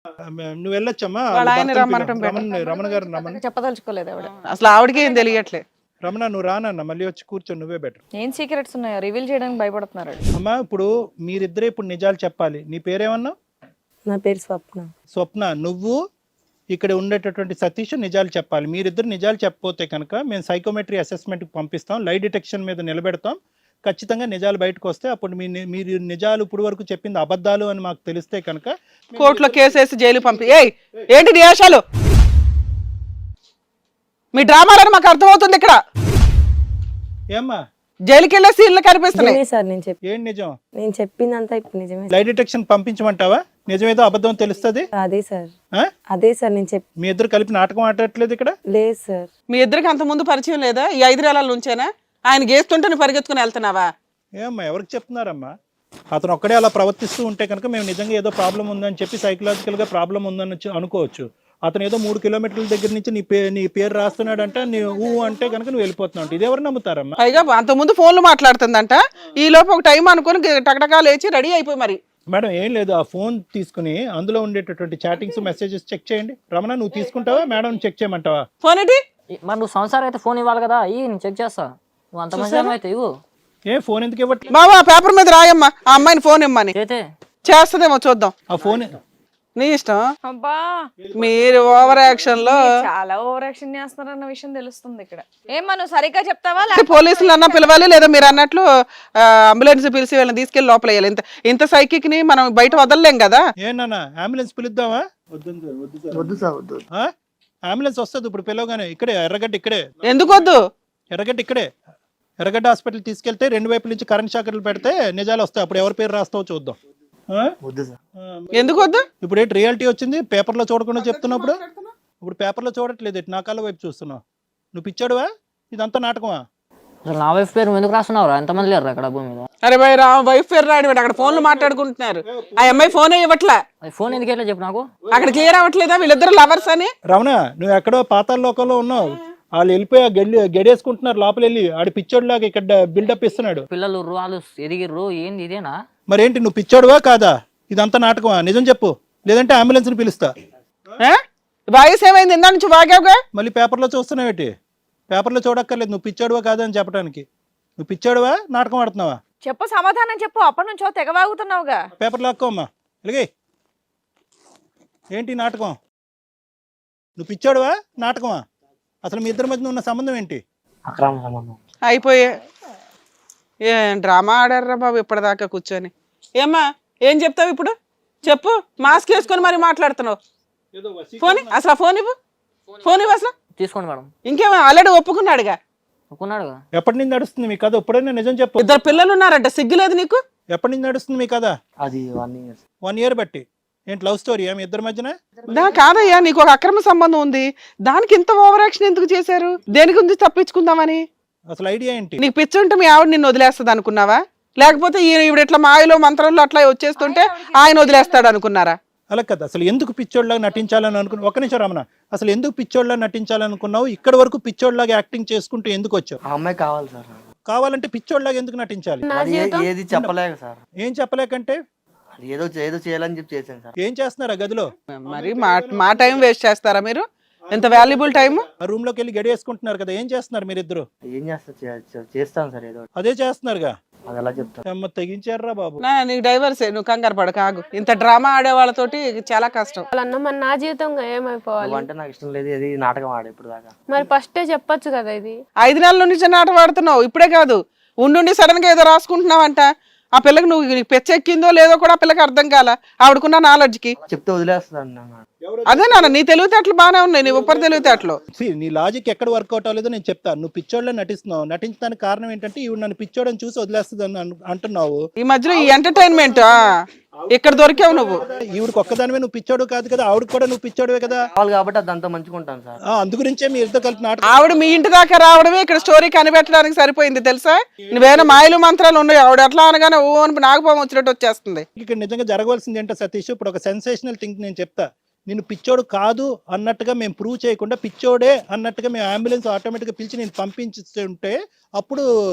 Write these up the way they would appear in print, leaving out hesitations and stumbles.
నువ్వు వెళ్ళొచ్చమ్మా. వాళ్ళ ఆయన రమ్మనటం రమణ గారు రమణ చెప్పదలుచుకోలేదు ఆవిడ. అసలు ఆవిడకి ఏం తెలియట్లే. రమణ నువ్వు రానన్న, మళ్ళీ వచ్చి కూర్చొని నువ్వే బెటర్. ఏం సీక్రెట్స్ ఉన్నాయో రివీల్ చేయడానికి భయపడుతున్నారు. అమ్మా ఇప్పుడు మీరిద్దరే ఇప్పుడు నిజాలు చెప్పాలి. నీ పేరేమన్నా? నా పేరు స్వప్న. స్వప్న, నువ్వు ఇక్కడ ఉండేటటువంటి సతీష్ నిజాలు చెప్పాలి. మీరిద్దరు నిజాలు చెప్పకపోతే కనుక మేము సైకోమెట్రీ అసెస్మెంట్కి పంపిస్తాం, లై డిటెక్షన్ మీద నిలబెడతాం. ఖచ్చితంగా నిజాలు బయటకు వస్తే అప్పుడు మీరు నిజాలు ఇప్పుడు వరకు చెప్పింది అబద్ధాలు అని మాకు తెలిస్తే కనుక కోర్టులో కేసేసి జైలు పంపి. ఏయ్ ఏంటి నియాషాలు? మీ డ్రామాలని మాకు అర్థమవుతుంది. ఇక్కడ ఏమ్మా జైలుకి వెళ్ళే సీన్లు కనిపిస్తున్నాయి. నిజమే సార్, ఏం నిజం? నేను చెప్పిందంతా ఇప్పుడు నిజమే. లై డిటెక్షన్ పంపించమంటావా? నిజమేదో అబద్ధం తెలుస్తుంది. అదే సార్, ఆ? అదే సార్ నేను చెప్పి. మీ ఇద్దరు కలిపి నాటకం ఆడట్లేదు ఇక్కడ? లేదు సార్. మీ ఇద్దరికి అంత ముందు పరిచయం లేదా? ఈ 5 నెలల నుంచేనా? ఆయన గేస్తుంటే నువ్వు పరిగెత్తుకుని వెళ్తున్నావా? ఏమ్మా ఎవరికి చెప్తున్నారమ్మా? అతను ఒక్కడే అలా ప్రవర్తిస్తూ ఉంటే కనుక మేము నిజంగా ఏదో ప్రాబ్లం ఉందని చెప్పి సైకలాజికల్గా ప్రాబ్లం ఉందని అనుకోవచ్చు. అతను ఏదో 3 కిలోమీటర్ల దగ్గర నుంచి నీ పేరు రాస్తున్నాడు అంటే నువ్వు అంటే కనుక నువ్వు వెళ్ళిపోతున్నావు. ఇది ఎవరు నమ్ముతారమ్మా? పైగా అంత ముందు ఫోన్లు మాట్లాడుతుందంట. ఈ లోపు ఒక టైం అనుకుని టకటకా లేచి రెడీ అయిపోయి మరి. మేడం ఏం లేదు, ఆ ఫోన్ తీసుకుని అందులో ఉండేటటువంటి చాటింగ్స్ మెసేజెస్ చెక్ చేయండి. రమణ నువ్వు తీసుకుంటావా, మేడం చెక్ చేయమంటావా? ఫోన్ ఏంటి? మరి నువ్వు సంసారం అయితే ఫోన్ ఇవ్వాలి కదా, నేను చెక్ చేస్తా. నువ్వు అంత మంచి అయితే ఇవ్వు. ఏ ఫోన్ ఎందుకు ఇవ్వట్లేదు? బాబా పేపర్ మీద రాయమ్మా ఆ అమ్మాయిని ఫోన్ ఇమ్మని. చేస్తుందేమో చూద్దాం. ఆ ఫోన్ నీ ఇష్టం. అబ్బా మీరు ఓవర్ యాక్షన్ లో చాలా ఓవర్ యాక్షన్ చేస్తున్నారన్న విషయం తెలుస్తుంది ఇక్కడ. ఏమ్మా నువ్వు సరిగ్గా చెప్తావా? పోలీసులు అన్నా పిలవాలి, లేదా మీరు అన్నట్లు అంబులెన్స్ పిలిచి వీళ్ళని తీసుకెళ్లి లోపల వేయాలి. ఇంత సైకిక్ ని మనం బయట వదలలేం కదా. ఏనా అంబులెన్స్ పిలుద్దామా? వద్దు సార్, వద్దు. అంబులెన్స్ వస్తుంది ఇప్పుడు పిలవగానే. ఇక్కడే ఎర్రగడ్డ, ఇక్కడే. ఎందుకు వద్దు? ఎర్రగడ్డ ఇక్కడే. ఎర్రగడ్డ హాస్పిటల్ తీసుకెళ్తే 2 వైపుల నుంచి కరెంట్ షాకర్లు పెడితే నిజాలు వస్తాయి. అప్పుడు ఎవరి పేరు రాస్తావో చూద్దాం. ఎందుకు వద్దు? ఇప్పుడు ఏంటి రియాలిటీ వచ్చింది? పేపర్లో చూడకుండా చెప్తున్నప్పుడు ఇప్పుడు పేపర్లో చూడట్లేదు, నా కాళ్ళ వైపు చూస్తున్నావు. నువ్వు పిచ్చాడువా? ఇదంతా నాటకమా? నా వైఫ్ పేరు ఎందుకు రాస్తున్నావురా? ఎంతమంది లేరు అక్కడ భూమి మీద? అరే భయ్ వైఫ్ పేరు రాడు, అక్కడ ఫోన్లు మాట్లాడుకుంటున్నారు. ఆ అమ్మాయి ఫోనే ఇవ్వట్లే. ఫోన్ ఎందుకు వెళ్ళా చెప్పు నాకు. అక్కడ క్లియర్ అవ్వట్లేదా వీళ్ళిద్దరు లవర్స్ అని? రమణ నువ్వు ఎక్కడో పాతాళ లోకంలో ఉన్నావు. వాళ్ళు వెళ్ళిపోయి గెడేసుకుంటున్నారు లోపల వెళ్ళి. ఆడి పిచ్చోడ్లాగా ఇక్కడ బిల్డప్ ఇస్తున్నాడు. పిల్లలు వాళ్ళు ఎదిగిర్రు. ఏంది ఇదేనా? మరేంటి నువ్వు పిచ్చోడువా కాదా? ఇదంతా నాటకమా? నిజం చెప్పు, లేదంటే అంబులెన్స్ ని పిలుస్తా. వాయిస్ ఏమైంది? ఇందా నుంచి వాగావుగా. మళ్ళీ పేపర్లో చూస్తున్నావేటి? పేపర్లో చూడక్కర్లేదు, నువ్వు పిచ్చాడువా కాదా అని చెప్పడానికి. నువ్వు పిచ్చాడువా, నాటకం ఆడుతున్నావా? చెప్పు, సమాధానం చెప్పు. అప్పటి నుంచో తెగవాగుతున్నావుగా. పేపర్ లాక్కోమ్మా, ఇలాగే. ఏంటి నాటకం? నువ్వు పిచ్చాడువా, నాటకమా? అసలు మీ ఇద్దరి మధ్య ఉన్న సంబంధం ఏంటి? అక్రమ సంబంధం. అయిపోయే ఏం డ్రామా ఆడారా బాబు ఇప్పటిదాకా కూర్చొని. ఏమ్మా ఏం చెప్తావు ఇప్పుడు? చెప్పు. మాస్క్ వేసుకొని మరి మాట్లాడుతున్నావు. ఫోన్ అసలు ఆ ఫోన్ ఇవ్వు. ఫోన్ ఇవ్వు అసలు. తీసుకోండి మేడం. ఇంకేమో ఆల్రెడీ ఒప్పుకున్నాడుగా. ఒప్పుకున్నాడుగా. ఎప్పటి నుంచి నడుస్తుంది మీ కథ? ఎప్పుడైనా నిజం చెప్పు. 2 పిల్లలు ఉన్నారంట, సిగ్గులేదు నీకు? ఎప్పటి నుంచి నడుస్తుంది మీ కథ? అది 1 year. 1 year బట్టి. ఏంటి లవ్ స్టోరీ మీ ఇద్దరి మధ్యన? కాదయ్యా, నీకు ఒక అక్రమ సంబంధం ఉంది, దానికి ఇంత ఓవర్ యాక్షన్ ఎందుకు చేశారు? దేని గురించి తప్పించుకుందామని? అసలు ఐడియా ఏంటి? నీకు పిచ్చి ఉంటే మీ ఆవిడ నిన్ను వదిలేస్తుంది అనుకున్నావా? లేకపోతే ఈవిడ ఇట్లా మాయలో మంత్రంలో అట్లా వచ్చేస్తుంటే ఆయన వదిలేస్తాడు అనుకున్నారా? అలా కదా. అసలు ఎందుకు పిచ్చోడ్లాగా నటించాలని అనుకున్నావు? ఒక్క నిమిషం రమణ, అసలు ఎందుకు పిచ్చోడ్లాగా నటించాలనుకున్నావు? ఇక్కడ వరకు పిచ్చోడ్లాగా యాక్టింగ్ చేసుకుంటూ ఎందుకు వచ్చావు? ఆ అమ్మాయి కావాలి సార్. కావాలంటే పిచ్చోడ్లాగా ఎందుకు నటించాలి? ఏది చెప్పలేక సార్. ఏం చెప్పలేకంటే? ఏదో చేయాలని చెప్పి చేశాను సార్. ఏం చేస్తున్నారు ఆ గదిలో? మరి మా టైం వేస్ట్ చేస్తారా మీరు? ఎంత వాల్యుబుల్ టైం. ఆ రూమ్ లోకి వెళ్ళి గడియేసుకుంటున్నారు కదా, ఏం చేస్తున్నారు మీరిద్దరు? ఏం చేస్తాను సార్, ఏదో అదే చేస్తున్నారుగా. అది ఎలా చెప్తాను? తెగించారా బాబు? నీకు డైవర్సే, నువ్వు కంగారు పడక ఆగు. ఇంత డ్రామా ఆడే వాళ్ళతోటి చాలా కష్టం. వాళ్ళన్న మరి నా జీవితం ఏమైపోవాలి అంటే నాకు ఇష్టం లేదు, ఇది నాటకం ఆడే ఇప్పుడు దాకా. మరి ఫస్టే చెప్పొచ్చు కదా. ఇది 5 నెలల నుంచి నాటకం ఆడుతున్నావు, ఇప్పుడే కాదు. ఉండి సడన్ గా ఏదో రాసుకుంటున్నావంట. ఆ పిల్లకి నువ్వు పెచ్చెక్కిందో లేదో కూడా ఆ పిల్లకి అర్థం కాల, ఆవిడకున్న నాలెడ్జ్కి. చెప్తే వదిలేస్తాను. అదే నాన్న, నీ తెలివితేటలు బాగానే ఉన్నాయి, నీ ఉప్పరి తెలివితేటలు. నీ లాజిక్ ఎక్కడ వర్కౌట్ అవ్వలేదో నేను చెప్తాను. నువ్వు పిచ్చోళ్ళ నటిస్తున్నావు. నటించడానికి కారణం ఏంటంటే ఇవి నన్ను పిచ్చోడని చూసి వదిలేస్తుంది అంటున్నావు. ఈ మధ్యలో ఈ ఎంటర్టైన్మెంట్ ఇక్కడ దొరికావు నువ్వు. ఈవిడికి ఒక్కదానివే నువ్వు పిచ్చోడు కాదు కదా, ఆవిడకి కూడా నువ్వు పిచ్చోడువే కదా. కాబట్టి అదంతా మంచుకుంటాను సార్. అందు గురించే మీ ఇద్దరు కలిపి నాటకం. ఆవిడ మీ ఇంటి దాకా రావడమే ఇక్కడ స్టోరీ కనిపెట్టడానికి సరిపోయింది తెలుసా. నువ్వేనా మాయలు మంత్రాలు ఉన్నాయి. ఆవిడ ఎట్లా అనగానే ఓ అని నాగపాము వచ్చినట్టు వచ్చేస్తుంది. ఇక్కడ నిజంగా జరగవలసింది ఏంటో సతీష్, ఇప్పుడు ఒక సెన్సేషనల్ థింగ్ నేను చెప్తా. నేను పిచ్చోడు కాదు అన్నట్టుగా మేము ప్రూవ్ చేయకుండా పిచ్చోడే అన్నట్టుగా మేము అంబులెన్స్ ఆటోమేటిక్గా పిలిచి నేను పంపించుంటే అప్పుడు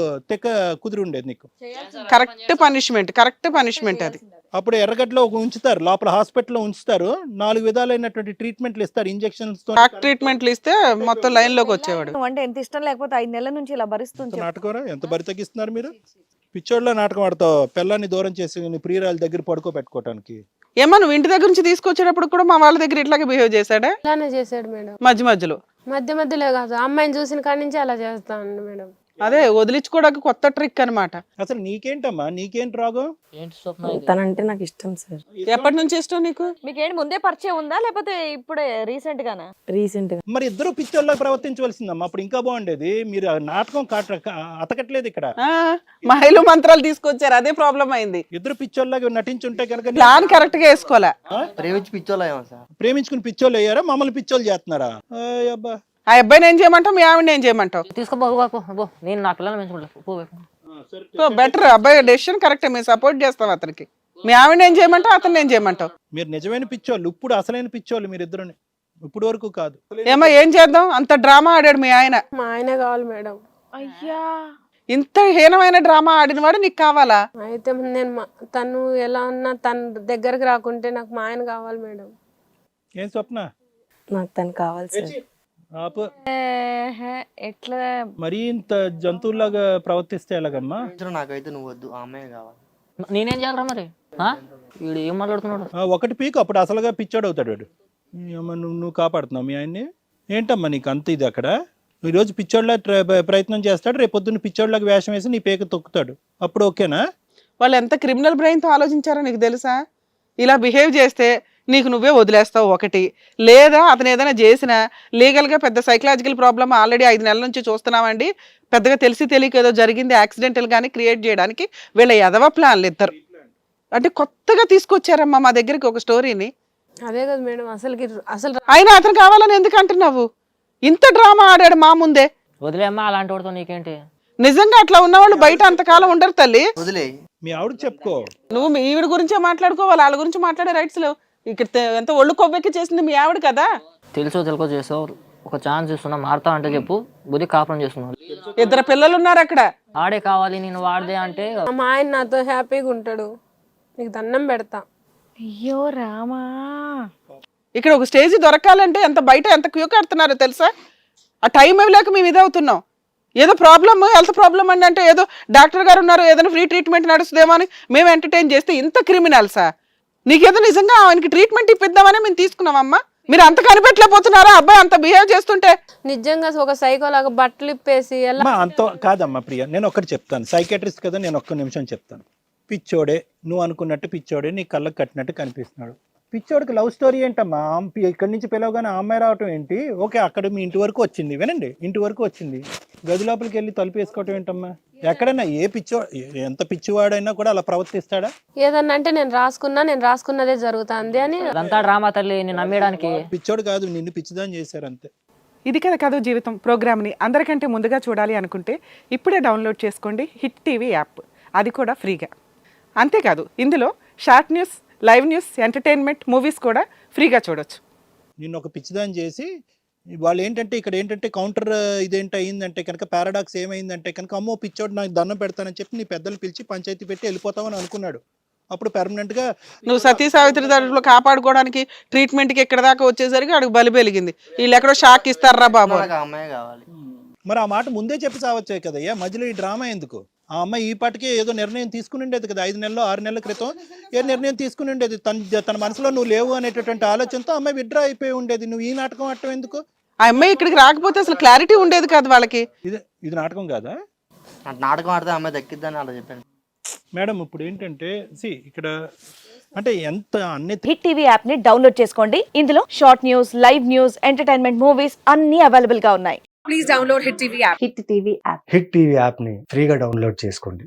తెక్క కుదిరి ఉండేది నీకు. కరెక్ట్ పనిష్మెంట్ అది. అప్పుడు ఎర్రగడ్డలో ఒక ఉంచుతారు, లోపల హాస్పిటల్లో ఉంచుతారు, 4 విధాలైనటువంటి ట్రీట్మెంట్లు ఇస్తారు, ఇంజెక్షన్స్ తో. షాక్ ట్రీట్మెంట్లు ఇస్తే మొత్తం లైన్ లోకి వచ్చేవాడు. నువ్వు అంటే ఎంత ఇష్టం లేకపోతే 5 నెలల నుంచి ఇలా భరిస్తుంది. నాటకరా ఎంత బరి తగ్గిస్తున్నారు మీరు? పిచ్చోళ్ళ నాటకం ఆడతావు, పిల్లాన్ని దూరం చేసి నీ ప్రియురాల దగ్గర పడుకోబెట్టుకోవటానికి. ఏమో నువ్వు ఇంటి దగ్గర నుంచి తీసుకొచ్చేటప్పుడు కూడా మా వాళ్ళ దగ్గర ఇట్లాగే బిహేవ్ చేశాడా? ఇలానే చేశాడు మేడం. మధ్యలో మధ్యలో కాదు, అమ్మాయిని చూసిన కాడి నుంచి అలా చేస్తాను మేడం. అదే వదిలించుకోవడానికి కొత్త ట్రిక్ అన్నమాట. అసలు నీకేంటమ్మా, నీకేంటి రాగం? ఏంటి స్వప్న ఇది? తనంటే నాకు ఇష్టం సార్. ఎప్పటి నుంచి ఇష్టం నీకు? మీకేంటి ముందే పరిచయం ఉందా లేకపోతే ఇప్పుడే రీసెంట్ గానా? రీసెంట్ గా. మరి ఇద్దరు పిచ్చోళ్ళకి ప్రవర్తించవలసిందమ్మా, అప్పుడు ఇంకా బాగుండేది. మీరు ఆ నాటకం అతకట్లేదు ఇక్కడ. మహిళ మంత్రాలు తీసుకొచ్చారు, అదే ప్రాబ్లం అయింది. ఇద్దరు పిచ్చోళ్ళగా నటించుంటే కనుక ప్లాన్ కరెక్ట్ గా వేసుకోలే. ప్రేమించి పిచ్చోళ్ళేమో సార్. ప్రేమించుకుని పిచ్చోళ్ళు అయ్యారా, మమ్మల్ని పిచ్చోళ్ళు చేస్తున్నారా? అబ్బా ఆ అబ్బాయిని ఏం చేయమంటావు, మీ ఆవిడని ఏం చేయమంటావు? తీసుకోబో నేను నా పిల్లల్ని పెంచుకుంటా. సో బెటర్, అబ్బాయి డెసిషన్ కరెక్టే, మేము సపోర్ట్ చేస్తాం అతనికి. మీ ఆవిడని ఏం చేయమంటావు, అతన్ని ఏం చేయమంటావు? మీరు నిజమైన పిచ్చోళ్ళు, ఇప్పుడు అసలైన పిచ్చోళ్ళు మీరు ఇద్దరుని, ఇప్పుడు వరకు కాదు. ఏమో ఏం చేద్దాం, అంత డ్రామా ఆడాడు మీ ఆయన. మా ఆయన కావాలి మేడం. అయ్యా, ఇంత హీనమైన డ్రామా ఆడిన వాడు నీకు కావాలా? అయితే నేను తను ఎలా ఉన్నా తన దగ్గరకు రాకుంటే నాకు మా ఆయన కావాలి మేడం. ఏం స్వప్న? నాకు తను కావాలి సార్. ఆపు. ఎట్లా మరీ ఇంత జంతువులాగా ప్రవర్తిస్తే ఎలాగమ్మా? నాకైతే నువ్వు వద్దు, ఆ అమ్మాయి కావాలి. నేనేం చేయాలరా మరి? వీడు ఏం మాట్లాడుతున్నాడు? ఒకటి పీకు, అప్పుడు అసలుగా పిచ్చోడు అవుతాడు వాడు. ఏమ్మా నువ్వు కాపాడుతున్నావు మీ ఆయన్ని? ఏంటమ్మా నీకు అంత ఇది అక్కడ? ఈరోజు పిచ్చోళ్ళ ప్రయత్నం చేస్తాడు, రేపు పొద్దున్న పిచ్చోళ్ళకి వేషం వేసి నీ పేక తొక్కుతాడు, అప్పుడు ఓకేనా? వాళ్ళు ఎంత క్రిమినల్ బ్రెయిన్తో ఆలోచించారో నీకు తెలుసా? ఇలా బిహేవ్ చేస్తే నీకు నువ్వే వదిలేస్తావు ఒకటి, లేదా అతను ఏదైనా చేసినా లీగల్గా పెద్ద సైకలాజికల్ ప్రాబ్లమ్ ఆల్రెడీ 5 నెలల నుంచి చూస్తున్నామండి. పెద్దగా తెలిసి తెలియక ఏదో జరిగింది యాక్సిడెంటల్ గానీ క్రియేట్ చేయడానికి వీళ్ళ ఎదవ ప్లాన్లు ఇద్దరు. అంటే కొత్తగా తీసుకొచ్చారమ్మా మా దగ్గరికి ఒక స్టోరీని. అదే కదా మేడం, అసలు అయినా అతను కావాలని ఎందుకు అంటున్నావు? ఇంత డ్రామా ఆడాడు మా ముందే. వదిలేమ్మా, అలాంటి వాడితో నీకేంటి? నిజంగా అట్లా ఉన్నవాళ్ళు బయట అంతకాలం ఉండరు తల్లి. వదిలే. మీ ఆవిడకి చెప్పుకో. నువ్వు మీ ఈవిడ గురించే మాట్లాడుకోవాలి, వాళ్ళ గురించి మాట్లాడే రైట్స్ లేవు. ఇక్కడ ఎంత ఒళ్ళు కొవ్వెక్కి చేసింది మీ ఆవిడ కదా. తెలుసో చేసావు, ఒక ఛాన్స్ ఇస్తున్నా, మారుతా అంటే చెప్పు, బుద్ధి కాపురం చేస్తున్నావు. 2 పిల్లలు ఉన్నారు అక్కడ. ఆడే కావాలి నేను వాడదే అంటే మా ఆయన నాతో హ్యాపీగా ఉంటాడు, నీకు దండం పెడతా. అయ్యో రామా, ఇక్కడ ఒక స్టేజ్ దొరకాలంటే బయట ఎంత క్యూ కడుతున్నారో తెలుసా? ఆ టైం ఇవ్వలేక మేము ఇదవుతున్నాం. ఏదో ప్రాబ్లమ్, హెల్త్ ప్రాబ్లమ్ అంటే ఏదో డాక్టర్ గారు ఉన్నారు, ఏదైనా ఫ్రీ ట్రీట్మెంట్ నడుస్తుందేమో అని మేము ఎంటర్టైన్ చేస్తే ఇంత క్రిమినల్సా? నీకేదో నిజంగా ఆయనకి ట్రీట్మెంట్ ఇప్పిద్దామని మేము తీసుకున్నామమ్మా. మీరు అంత కనిపెట్టలేకపోతున్నారా అబ్బాయి అంత బిహేవ్ చేస్తుంటే? నిజంగా ఒక సైకోలాగా బట్టలు ఇప్పేసి ఎలా? అంత కాదమ్మా ప్రియ, నేను ఒక్కటి చెప్తాను, సైకాట్రిస్ట్ కదా, నేను ఒక్క నిమిషం చెప్తాను. పిచ్చోడే, నువ్వు అనుకున్నట్టు పిచ్చోడే, నీ కళ్ళకు కట్టినట్టు కనిపిస్తున్నాడు. పిచ్చోడికి లవ్ స్టోరీ ఏంటమ్మా? ఇక్కడి నుంచి పిలవగానే ఆ అమ్మాయి రావటం ఏంటి? ఓకే, అక్కడ మీ ఇంటి వరకు వచ్చింది, వినండి, ఇంటి వరకు వచ్చింది, గది లోపలికి వెళ్ళి తలుపు వేసుకోవటం ఏంటమ్మా? ఎక్కడైనా ఏ ఎంత పిచ్చివాడైనా కూడా అలా ప్రవర్తిస్తాడా? ఏదన్నా అంటే నేను రాసుకున్నదే జరుగుతుంది అని. అదంతా డ్రామా తల్లి, నేను నమ్మేయడానికి. పిచ్చోడు కాదు, నిన్ను పిచ్చిదాన్ని చేశారు అంతే. ఇది కదా కథ జీవితం ప్రోగ్రామ్ని అందరికంటే ముందుగా చూడాలి అనుకుంటే ఇప్పుడే డౌన్లోడ్ చేసుకోండి హిట్ టీవీ యాప్, అది కూడా ఫ్రీగా. అంతేకాదు ఇందులో short news, live news, entertainment, movies కూడా ఫ్రీగా చూడొచ్చు. నిన్ను ఒక పిచ్చిదాన్ని చేసి వాళ్ళు ఏంటంటే ఇక్కడ ఏంటంటే కౌంటర్ ఇదేంటి అయిందంటే కనుక, పారాడాక్స్ ఏమైందంటే కనుక, అమ్మో పిచ్చోడు నాకు దండం పెడతానని చెప్పి నీ పెద్దలు పిలిచి పంచాయతీ పెట్టి వెళ్ళిపోతామని అనుకున్నాడు. అప్పుడు పెర్మనెంట్ గా నువ్వు సతీ సావిత్రి దాంట్లో కాపాడుకోవడానికి ట్రీట్మెంట్కి ఎక్కడ దాకా వచ్చేసరికి అడుగు బలి వెలిగింది. వీళ్ళు ఎక్కడో షాక్ ఇస్తారా బాబు? నాకు ఆ అమ్మాయి కావాలి. మరి ఆ మాట ముందే చెప్పి సావచ్చే కదయ్యా, మధ్యలో ఈ డ్రామా ఎందుకు? ఆ అమ్మాయి ఈ పాటికే ఏదో నిర్ణయం తీసుకుని ఉండేది కదా, 5 నెలలు 6 నెలల క్రితం ఏ నిర్ణయం తీసుకుని ఉండేది. తన మనసులో నువ్వు లేవు అనేటటువంటి ఆలోచనతో అమ్మాయి విత్డ్రా అయిపోయి ఉండేది. నువ్వు ఈ నాటకం ఆడటం ఎందుకు? ఆ అమ్మాయి ఇక్కడికి రాకపోతే అసలు క్లారిటీ ఉండేది కాదు వాళ్ళకి. ఇది నాటకం కాదా? నాటకం ఆడితే అమ్మాయి దక్కిద్దని అలా చెప్పాను మేడం. ఇప్పుడు ఏంటంటే ఇక్కడ అంటే ఎంత అన్ని హిట్ టీవీ యాప్ ని డౌన్లోడ్ చేసుకోండి. ఇందులో short news, live news, entertainment, movies అన్ని అవైలబుల్ గా ఉన్నాయి. హిట్ టీవీ యాప్ ని ఫ్రీగా డౌన్లోడ్ చేసుకోండి.